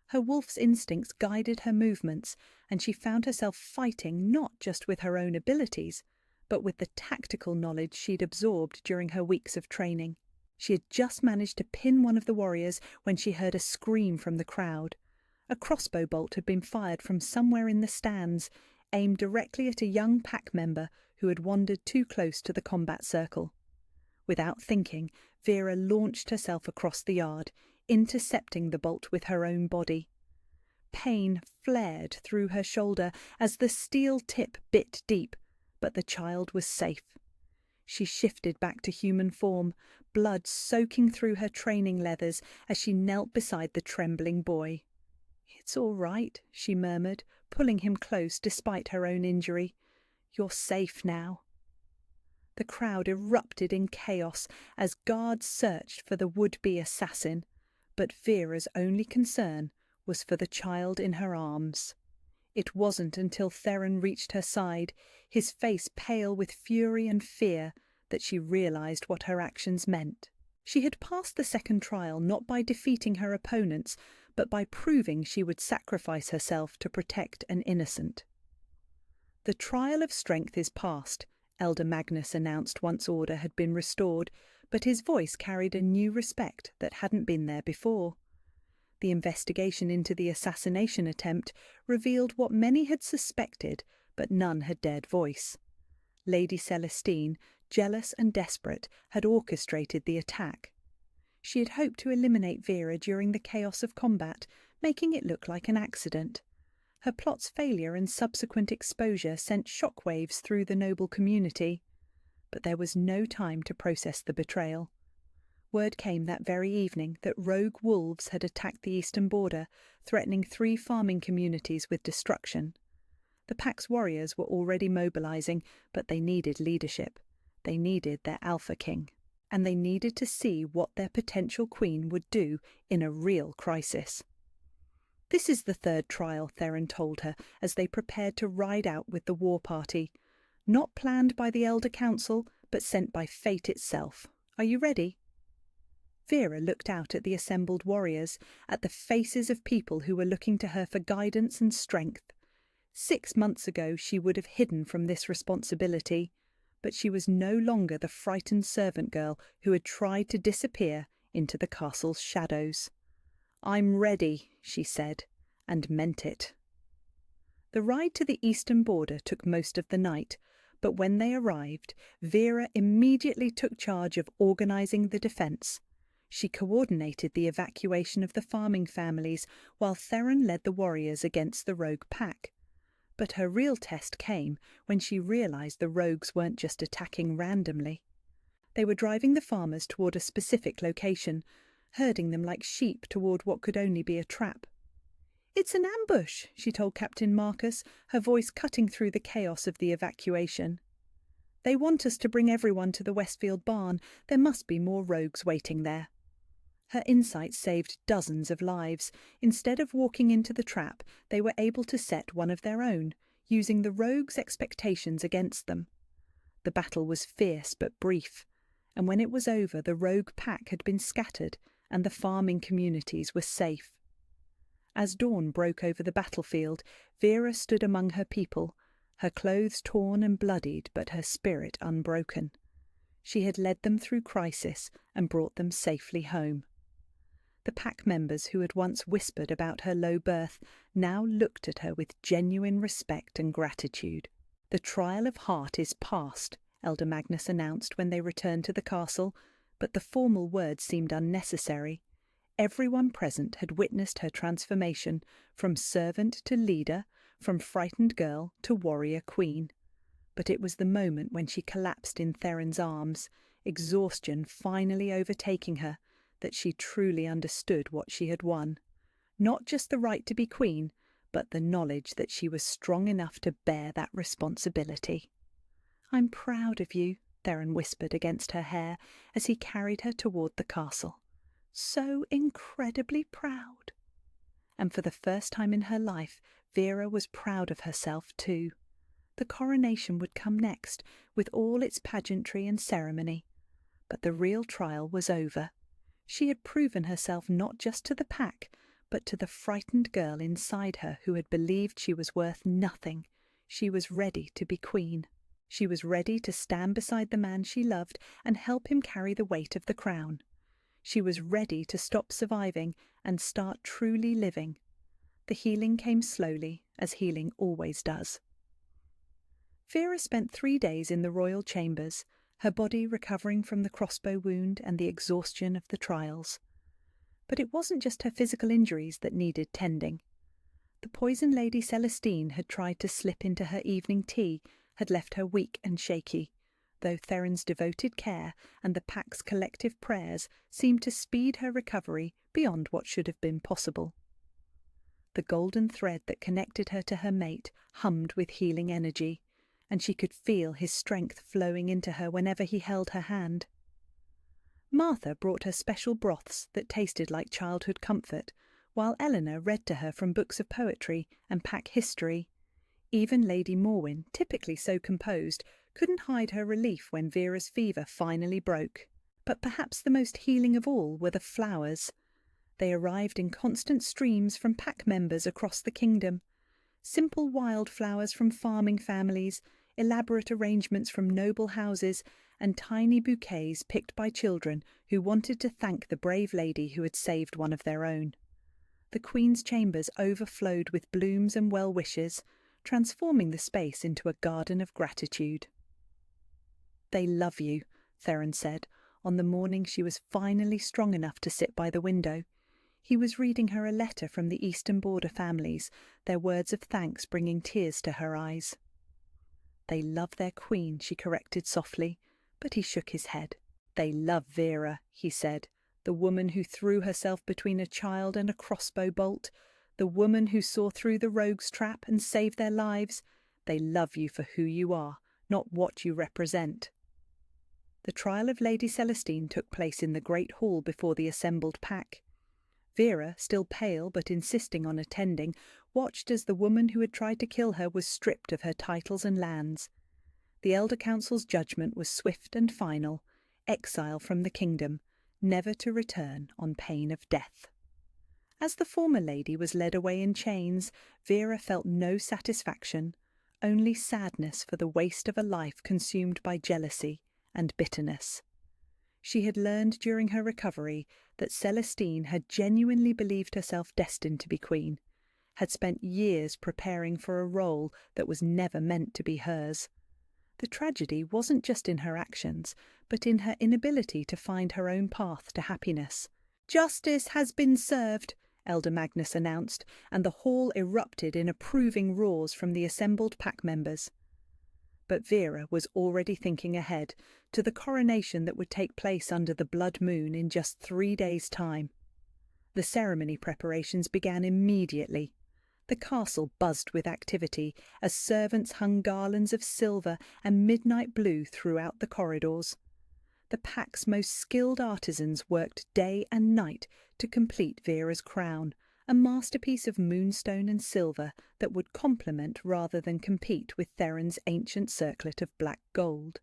[SPEAKER 1] Her wolf's instincts guided her movements, and she found herself fighting not just with her own abilities, but with the tactical knowledge she'd absorbed during her weeks of training. She had just managed to pin one of the warriors when she heard a scream from the crowd. A crossbow bolt had been fired from somewhere in the stands, aimed directly at a young pack member who had wandered too close to the combat circle. Without thinking, Vera launched herself across the yard, intercepting the bolt with her own body. Pain flared through her shoulder as the steel tip bit deep, but the child was safe. She shifted back to human form, blood soaking through her training leathers as she knelt beside the trembling boy. "It's all right," she murmured, pulling him close despite her own injury. "You're safe now." The crowd erupted in chaos as guards searched for the would-be assassin, but Vera's only concern was for the child in her arms. It wasn't until Theron reached her side, his face pale with fury and fear, that she realized what her actions meant. She had passed the second trial not by defeating her opponents, but by proving she would sacrifice herself to protect an innocent. "The trial of strength is past," Elder Magnus announced once order had been restored, but his voice carried a new respect that hadn't been there before. The investigation into the assassination attempt revealed what many had suspected, but none had dared voice. Lady Celestine, jealous and desperate, had orchestrated the attack. She had hoped to eliminate Vera during the chaos of combat, making it look like an accident. Her plot's failure and subsequent exposure sent shockwaves through the noble community. But there was no time to process the betrayal. Word came that very evening that rogue wolves had attacked the eastern border, threatening 3 farming communities with destruction. The pack's warriors were already mobilizing, but they needed leadership. They needed their Alpha King. And they needed to see what their potential queen would do in a real crisis. "This is the third trial," Theron told her as they prepared to ride out with the war party. "Not planned by the Elder Council, but sent by fate itself. Are you ready?" Vera looked out at the assembled warriors, at the faces of people who were looking to her for guidance and strength. 6 months ago she would have hidden from this responsibility, but she was no longer the frightened servant girl who had tried to disappear into the castle's shadows. "I'm ready," she said, and meant it. The ride to the eastern border took most of the night, but when they arrived, Vera immediately took charge of organizing the defense. She coordinated the evacuation of the farming families, while Theron led the warriors against the rogue pack. But her real test came when she realized the rogues weren't just attacking randomly. They were driving the farmers toward a specific location, herding them like sheep toward what could only be a trap. "It's an ambush," she told Captain Marcus, her voice cutting through the chaos of the evacuation. "They want us to bring everyone to the Westfield barn. There must be more rogues waiting there." Her insight saved dozens of lives. Instead of walking into the trap, they were able to set one of their own, using the rogues' expectations against them. The battle was fierce but brief, and when it was over, the rogue pack had been scattered and the farming communities were safe. As dawn broke over the battlefield, Vera stood among her people, her clothes torn and bloodied, but her spirit unbroken. She had led them through crisis and brought them safely home. The pack members who had once whispered about her low birth now looked at her with genuine respect and gratitude. "The trial of heart is past," Elder Magnus announced when they returned to the castle, but the formal words seemed unnecessary. Everyone present had witnessed her transformation, from servant to leader, from frightened girl to warrior queen. But it was the moment when she collapsed in Theron's arms, exhaustion finally overtaking her, that she truly understood what she had won. Not just the right to be queen, but the knowledge that she was strong enough to bear that responsibility. "I'm proud of you," Theron whispered against her hair as he carried her toward the castle. "So incredibly proud." And for the first time in her life, Vera was proud of herself too. The coronation would come next, with all its pageantry and ceremony. But the real trial was over. She had proven herself not just to the pack, but to the frightened girl inside her who had believed she was worth nothing. She was ready to be queen. She was ready to stand beside the man she loved and help him carry the weight of the crown. She was ready to stop surviving and start truly living. The healing came slowly, as healing always does. Vera spent 3 days in the royal chambers, her body recovering from the crossbow wound and the exhaustion of the trials. But it wasn't just her physical injuries that needed tending. The poison Lady Celestine had tried to slip into her evening tea had left her weak and shaky. though Theron's devoted care and the pack's collective prayers seemed to speed her recovery beyond what should have been possible. The golden thread that connected her to her mate hummed with healing energy, and she could feel his strength flowing into her whenever he held her hand. Martha brought her special broths that tasted like childhood comfort, while Eleanor read to her from books of poetry and pack history. Even Lady Morwyn, typically so composed, couldn't hide her relief when Vera's fever finally broke. But perhaps the most healing of all were the flowers. They arrived in constant streams from pack members across the kingdom. Simple wildflowers from farming families, elaborate arrangements from noble houses, and tiny bouquets picked by children who wanted to thank the brave lady who had saved one of their own. The Queen's chambers overflowed with blooms and well-wishes, transforming the space into a garden of gratitude. "They love you," Theron said, on the morning she was finally strong enough to sit by the window. He was reading her a letter from the Eastern Border families, their words of thanks bringing tears to her eyes. "They love their queen," she corrected softly, but he shook his head. "They love Vera," he said, "the woman who threw herself between a child and a crossbow bolt, the woman who saw through the rogue's trap and saved their lives. They love you for who you are, not what you represent." The trial of Lady Celestine took place in the great hall before the assembled pack. Vera, still pale but insisting on attending, watched as the woman who had tried to kill her was stripped of her titles and lands. The Elder Council's judgment was swift and final: exile from the kingdom, never to return on pain of death. As the former lady was led away in chains, Vera felt no satisfaction, only sadness for the waste of a life consumed by jealousy and bitterness. She had learned during her recovery that Celestine had genuinely believed herself destined to be queen, had spent years preparing for a role that was never meant to be hers. The tragedy wasn't just in her actions, but in her inability to find her own path to happiness. "Justice has been served," Elder Magnus announced, and the hall erupted in approving roars from the assembled pack members. But Vera was already thinking ahead to the coronation that would take place under the blood moon in just 3 days' time. The ceremony preparations began immediately. The castle buzzed with activity as servants hung garlands of silver and midnight blue throughout the corridors. The pack's most skilled artisans worked day and night to complete Vera's crown, a masterpiece of moonstone and silver that would complement rather than compete with Theron's ancient circlet of black gold.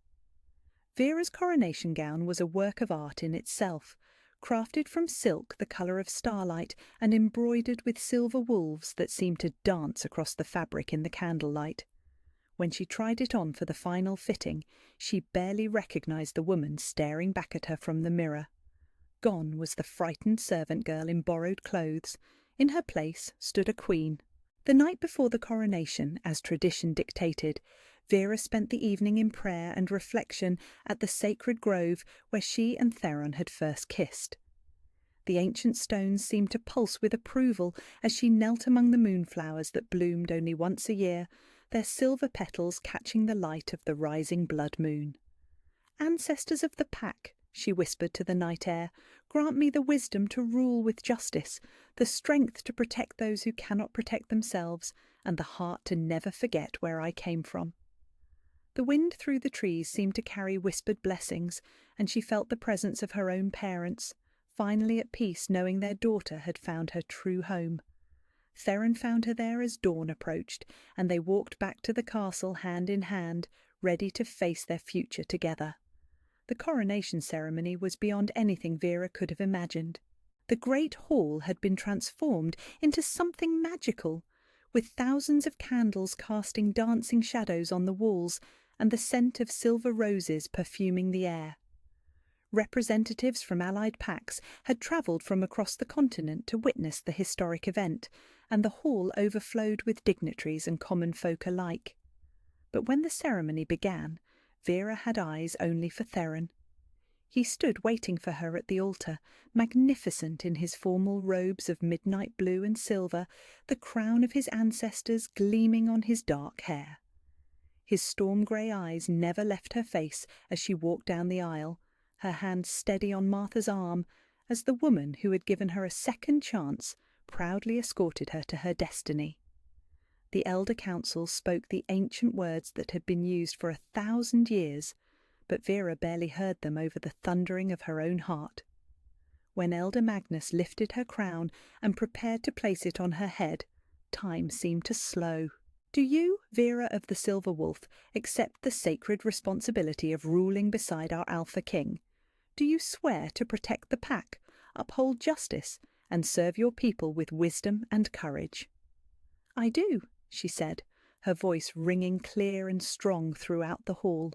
[SPEAKER 1] Vera's coronation gown was a work of art in itself, crafted from silk the colour of starlight and embroidered with silver wolves that seemed to dance across the fabric in the candlelight. When she tried it on for the final fitting, she barely recognised the woman staring back at her from the mirror. Gone was the frightened servant girl in borrowed clothes. In her place stood a queen. The night before the coronation, as tradition dictated, Vera spent the evening in prayer and reflection at the sacred grove where she and Theron had first kissed. The ancient stones seemed to pulse with approval as she knelt among the moonflowers that bloomed only once a year, their silver petals catching the light of the rising blood moon. "Ancestors of the pack," she whispered to the night air, "grant me the wisdom to rule with justice, the strength to protect those who cannot protect themselves, and the heart to never forget where I came from." The wind through the trees seemed to carry whispered blessings, and she felt the presence of her own parents, finally at peace knowing their daughter had found her true home. Theron found her there as dawn approached, and they walked back to the castle hand in hand, ready to face their future together. The coronation ceremony was beyond anything Vera could have imagined. The great hall had been transformed into something magical, with thousands of candles casting dancing shadows on the walls and the scent of silver roses perfuming the air. Representatives from allied packs had travelled from across the continent to witness the historic event, and the hall overflowed with dignitaries and common folk alike. But when the ceremony began, Vera had eyes only for Theron. He stood waiting for her at the altar, magnificent in his formal robes of midnight blue and silver, the crown of his ancestors gleaming on his dark hair. His storm-grey eyes never left her face as she walked down the aisle, her hand steady on Martha's arm, as the woman who had given her a second chance proudly escorted her to her destiny. The elder council spoke the ancient words that had been used for 1,000 years, but Vera barely heard them over the thundering of her own heart. When Elder Magnus lifted her crown and prepared to place it on her head, time seemed to slow. "Do you, Vera of the Silver Wolf, accept the sacred responsibility of ruling beside our Alpha King? Do you swear to protect the pack, uphold justice, and serve your people with wisdom and courage?" "I do," she said, her voice ringing clear and strong throughout the hall.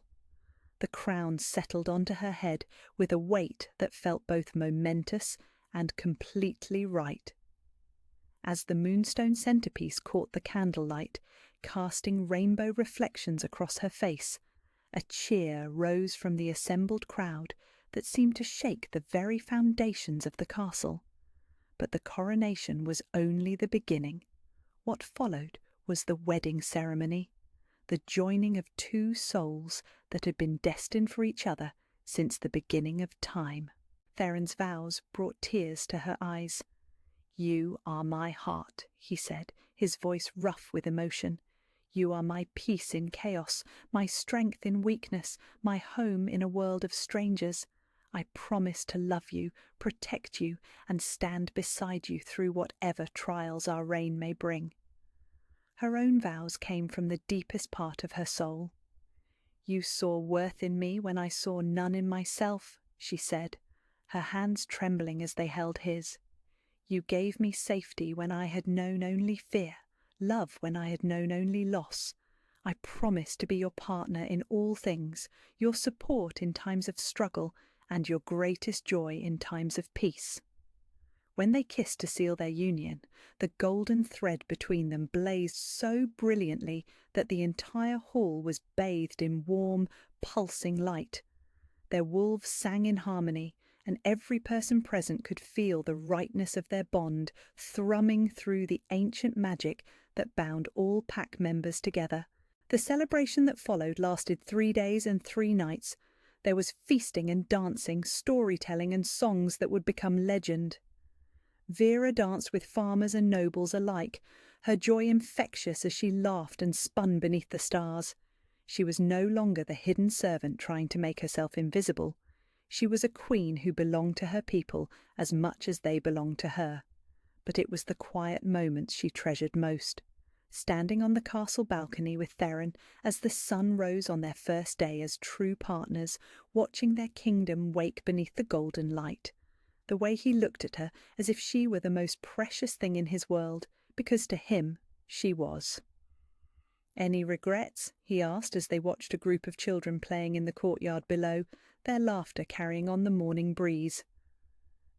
[SPEAKER 1] The crown settled onto her head with a weight that felt both momentous and completely right. As the moonstone centerpiece caught the candlelight, casting rainbow reflections across her face, a cheer rose from the assembled crowd that seemed to shake the very foundations of the castle. But the coronation was only the beginning. What followed was the wedding ceremony, the joining of two souls that had been destined for each other since the beginning of time. Theron's vows brought tears to her eyes. "You are my heart," he said, his voice rough with emotion. "You are my peace in chaos, my strength in weakness, my home in a world of strangers. I promise to love you, protect you, and stand beside you through whatever trials our reign may bring." Her own vows came from the deepest part of her soul. "You saw worth in me when I saw none in myself," she said, her hands trembling as they held his. "You gave me safety when I had known only fear, love when I had known only loss. I promise to be your partner in all things, your support in times of struggle, and your greatest joy in times of peace." When they kissed to seal their union, the golden thread between them blazed so brilliantly that the entire hall was bathed in warm, pulsing light. Their wolves sang in harmony, and every person present could feel the rightness of their bond thrumming through the ancient magic that bound all pack members together. The celebration that followed lasted 3 days and 3 nights. There was feasting and dancing, storytelling and songs that would become legend. Vera danced with farmers and nobles alike, her joy infectious as she laughed and spun beneath the stars. She was no longer the hidden servant trying to make herself invisible. She was a queen who belonged to her people as much as they belonged to her. But it was the quiet moments she treasured most. Standing on the castle balcony with Theron as the sun rose on their first day as true partners, watching their kingdom wake beneath the golden light. The way he looked at her as if she were the most precious thing in his world, because to him she was. "Any regrets?" he asked as they watched a group of children playing in the courtyard below, their laughter carrying on the morning breeze.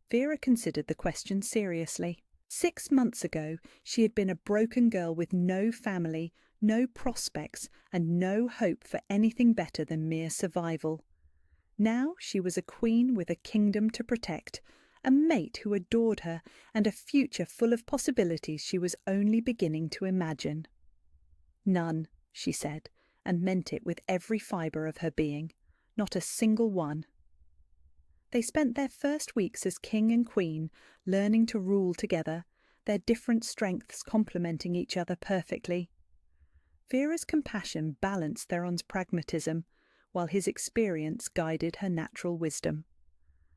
[SPEAKER 1] Vera considered the question seriously. 6 months ago, she had been a broken girl with no family, no prospects, and no hope for anything better than mere survival. Now she was a queen with a kingdom to protect, a mate who adored her, and a future full of possibilities she was only beginning to imagine. "None," she said, and meant it with every fibre of her being. Not a single one. They spent their first weeks as king and queen, learning to rule together, their different strengths complementing each other perfectly. Vera's compassion balanced Theron's pragmatism, while his experience guided her natural wisdom.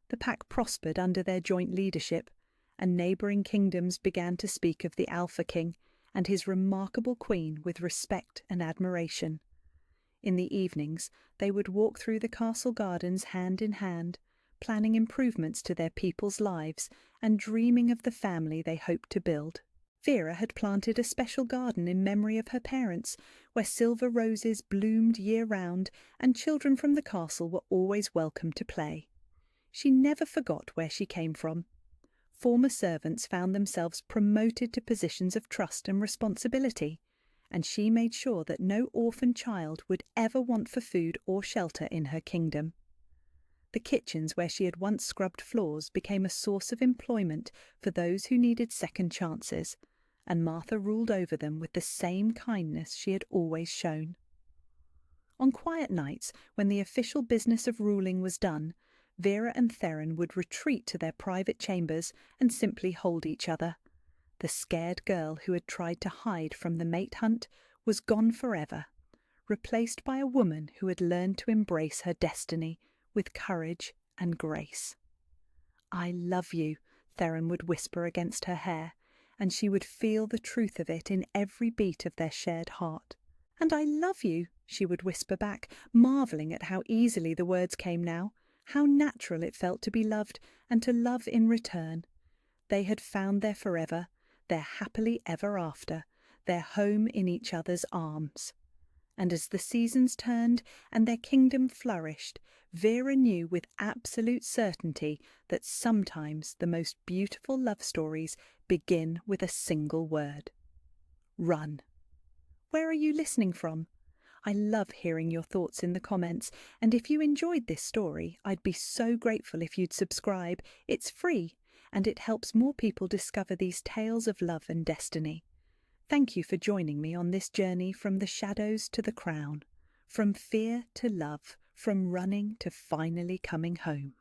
[SPEAKER 1] The pack prospered under their joint leadership, and neighbouring kingdoms began to speak of the Alpha King and his remarkable queen with respect and admiration. In the evenings, they would walk through the castle gardens hand in hand, planning improvements to their people's lives and dreaming of the family they hoped to build. Vera had planted a special garden in memory of her parents, where silver roses bloomed year-round and children from the castle were always welcome to play. She never forgot where she came from. Former servants found themselves promoted to positions of trust and responsibility, and she made sure that no orphan child would ever want for food or shelter in her kingdom. The kitchens where she had once scrubbed floors became a source of employment for those who needed second chances, and Martha ruled over them with the same kindness she had always shown. On quiet nights, when the official business of ruling was done, Vera and Theron would retreat to their private chambers and simply hold each other. The scared girl who had tried to hide from the mate hunt was gone forever, replaced by a woman who had learned to embrace her destiny with courage and grace. "I love you," Theron would whisper against her hair, and she would feel the truth of it in every beat of their shared heart. "And I love you," she would whisper back, marvelling at how easily the words came now, how natural it felt to be loved and to love in return. They had found their forever, their happily ever after, their home in each other's arms. And as the seasons turned and their kingdom flourished, Vera knew with absolute certainty that sometimes the most beautiful love stories begin with a single word. Run. Where are you listening from? I love hearing your thoughts in the comments, and if you enjoyed this story, I'd be so grateful if you'd subscribe. It's free, and it helps more people discover these tales of love and destiny. Thank you for joining me on this journey from the shadows to the crown, from fear to love, from running to finally coming home.